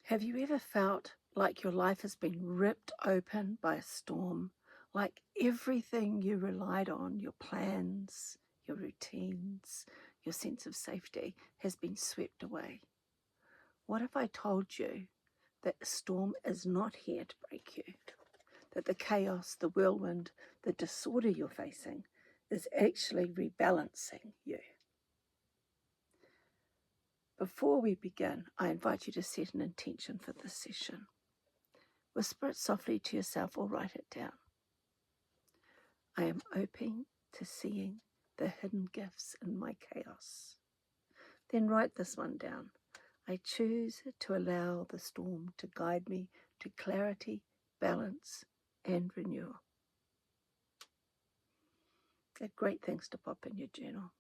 Have you ever felt like your life has been ripped open by a storm? Like everything you relied on, your plans, your routines, your sense of safety, has been swept away? What if I told you that the storm is not here to break you? That the chaos, the whirlwind, the disorder you're facing is actually rebalancing you? Before we begin, I invite you to set an intention for this session. Whisper it softly to yourself or write it down. I am open to seeing the hidden gifts in my chaos. Then write this one down. I choose to allow the storm to guide me to clarity, balance, and renewal. They're great things to pop in your journal.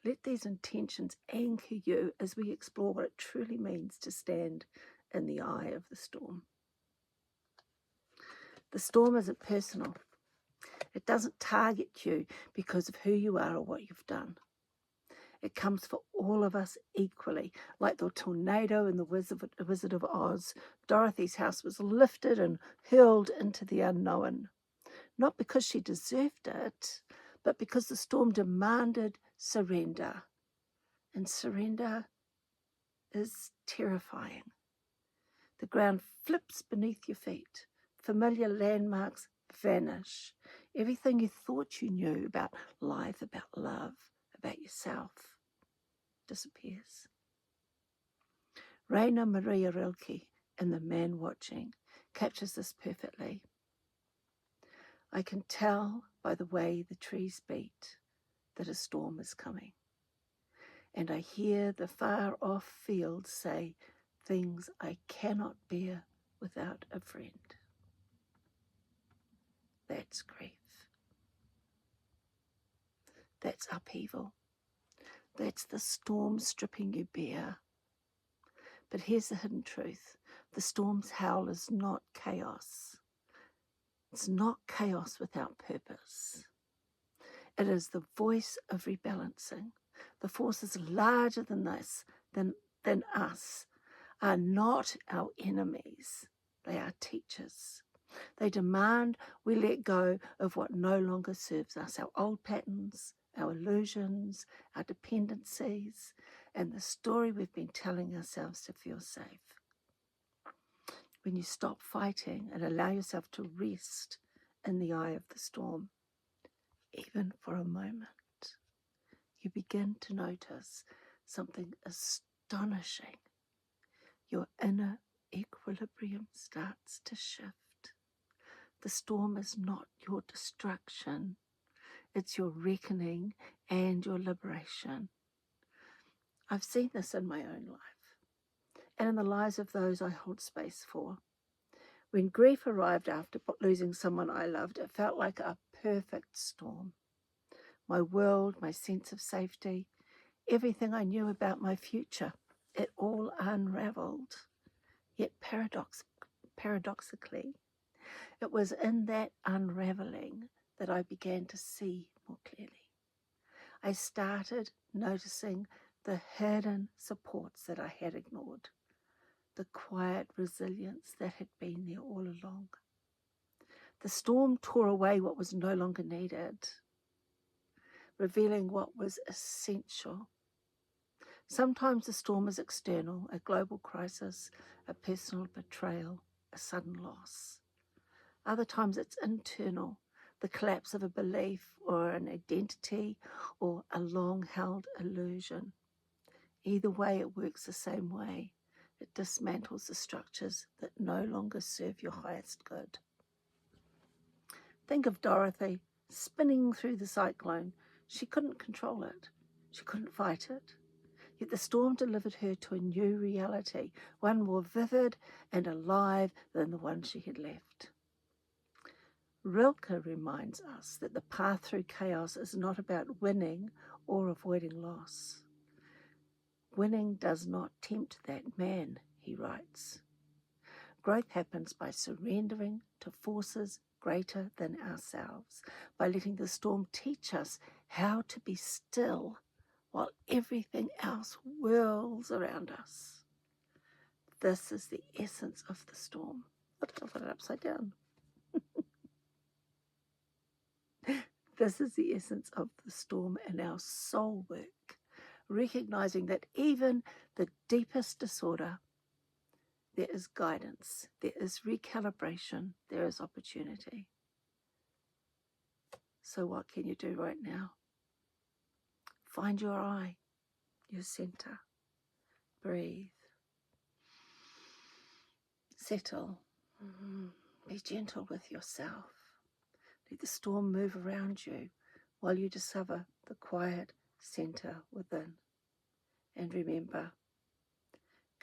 Let these intentions anchor you as we explore what it truly means to stand in the eye of the storm. The storm isn't personal. It doesn't target you because of who you are or what you've done. It comes for all of us equally. Like the tornado in the Wizard of Oz, Dorothy's house was lifted and hurled into the unknown. Not because she deserved it, but because the storm demanded surrender. And surrender is terrifying. The ground flips beneath your feet. Familiar landmarks vanish. Everything you thought you knew about life, about love, about yourself disappears. Rainer Maria Rilke in The Man Watching captures this perfectly. I can tell by the way the trees beat that a storm is coming. And I hear the far-off fields say things I cannot bear without a friend. That's grief. That's upheaval. That's the storm stripping you bare. But here's the hidden truth. The storm's howl is not chaos. It's not chaos without purpose. It is the voice of rebalancing. The forces larger than this, than us, are not our enemies. They are teachers. They demand we let go of what no longer serves us, our old patterns, our illusions, our dependencies, and the story we've been telling ourselves to feel safe. When you stop fighting and allow yourself to rest in the eye of the storm, even for a moment, you begin to notice something astonishing. Your inner equilibrium starts to shift. The storm is not your destruction. It's your reckoning and your liberation. I've seen this in my own life and in the lives of those I hold space for. When grief arrived after losing someone I loved, it felt like a perfect storm. My world, my sense of safety, everything I knew about my future, it all unraveled. Yet paradoxically, it was in that unraveling that I began to see more clearly. I started noticing the hidden supports that I had ignored, the quiet resilience that had been there all along. The storm tore away what was no longer needed, revealing what was essential. Sometimes the storm is external, a global crisis, a personal betrayal, a sudden loss. Other times it's internal, the collapse of a belief or an identity or a long-held illusion. Either way, it works the same way. It dismantles the structures that no longer serve your highest good. Think of Dorothy spinning through the cyclone. She couldn't control it. She couldn't fight it. Yet the storm delivered her to a new reality, one more vivid and alive than the one she had left. Rilke reminds us that the path through chaos is not about winning or avoiding loss. Winning does not tempt that man, he writes. Growth happens by surrendering to forces greater than ourselves, by letting the storm teach us how to be still while everything else whirls around us. This is the essence of the storm. Oops, I'll put it upside down. This is the essence of the storm in our soul work, recognizing that even the deepest disorder, there is guidance, there is recalibration, there is opportunity. So what can you do right now? Find your eye, your center. Breathe. Settle. Be gentle with yourself. Let the storm move around you while you discover the quiet center within. And remember,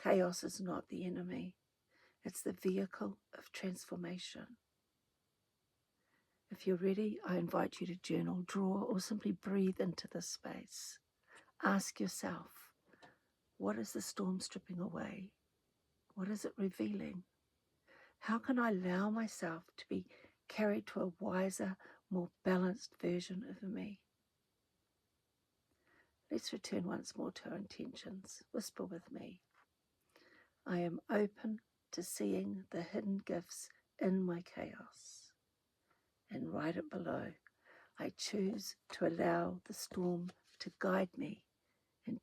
chaos is not the enemy. It's the vehicle of transformation. If you're ready, I invite you to journal, draw, or simply breathe into this space. Ask yourself, what is the storm stripping away? What is it revealing? How can I allow myself to be carried to a wiser, more balanced version of me? Let's return once more to our intentions. Whisper with me. I am open to seeing the hidden gifts in my chaos. And write it below. I choose to allow the storm to guide me in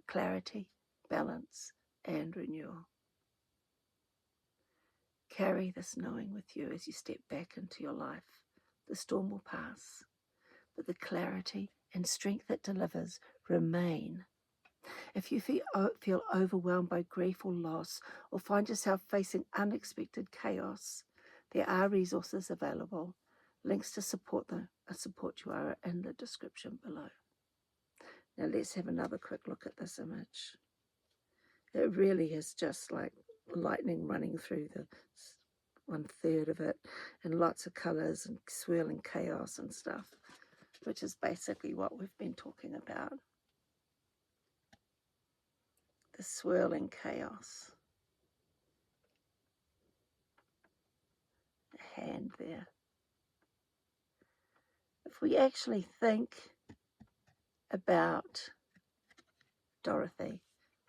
clarity, balance, and renewal. Carry this knowing with you as you step back into your life. The storm will pass, but the clarity and strength it delivers remain. If you feel overwhelmed by grief or loss, or find yourself facing unexpected chaos, there are resources available. Links to support you are in the description below. Now let's have another quick look at this image. It really is just like lightning running through the 1/3 of it, and lots of colours and swirling chaos and stuff, which is basically what we've been talking about. The swirling chaos. A hand there. If we actually think about Dorothy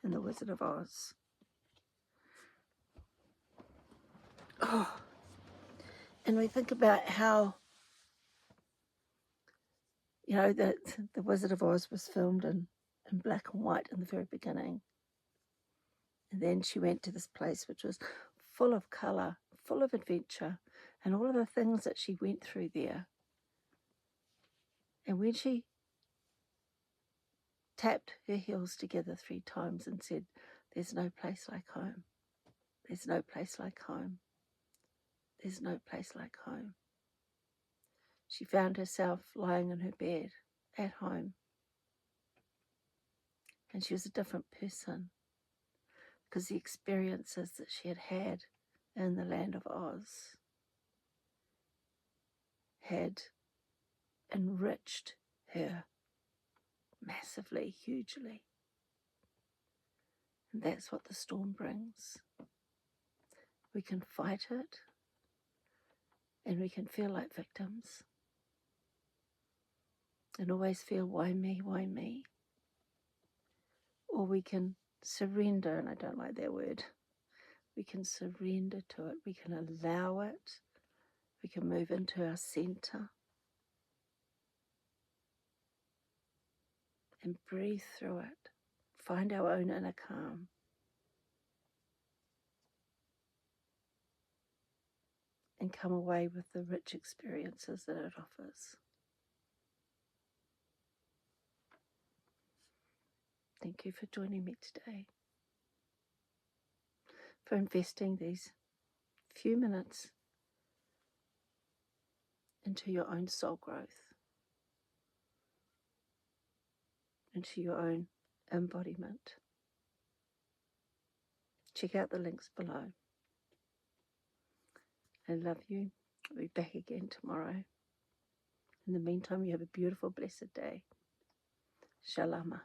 in The Wizard of Oz, and we think about how, you know, that The Wizard of Oz was filmed in black and white in the very beginning. And then she went to this place which was full of colour, full of adventure, and all of the things that she went through there. And when she tapped her heels together 3 times and said, "There's no place like home. There's no place like home. There's no place like home," she found herself lying in her bed at home. And she was a different person because the experiences that she had had in the land of Oz had enriched her massively, hugely. And that's what the storm brings. We can fight it, and we can feel like victims, and always feel, why me, why me? Or we can surrender, and I don't like that word. We can surrender to it. We can allow it. We can move into our center and breathe through it. Find our own inner calm. And come away with the rich experiences that it offers. Thank you for joining me today, for investing these few minutes into your own soul growth, into your own embodiment. Check out the links below. I love you. I'll be back again tomorrow. In the meantime, you have a beautiful, blessed day. Shalama.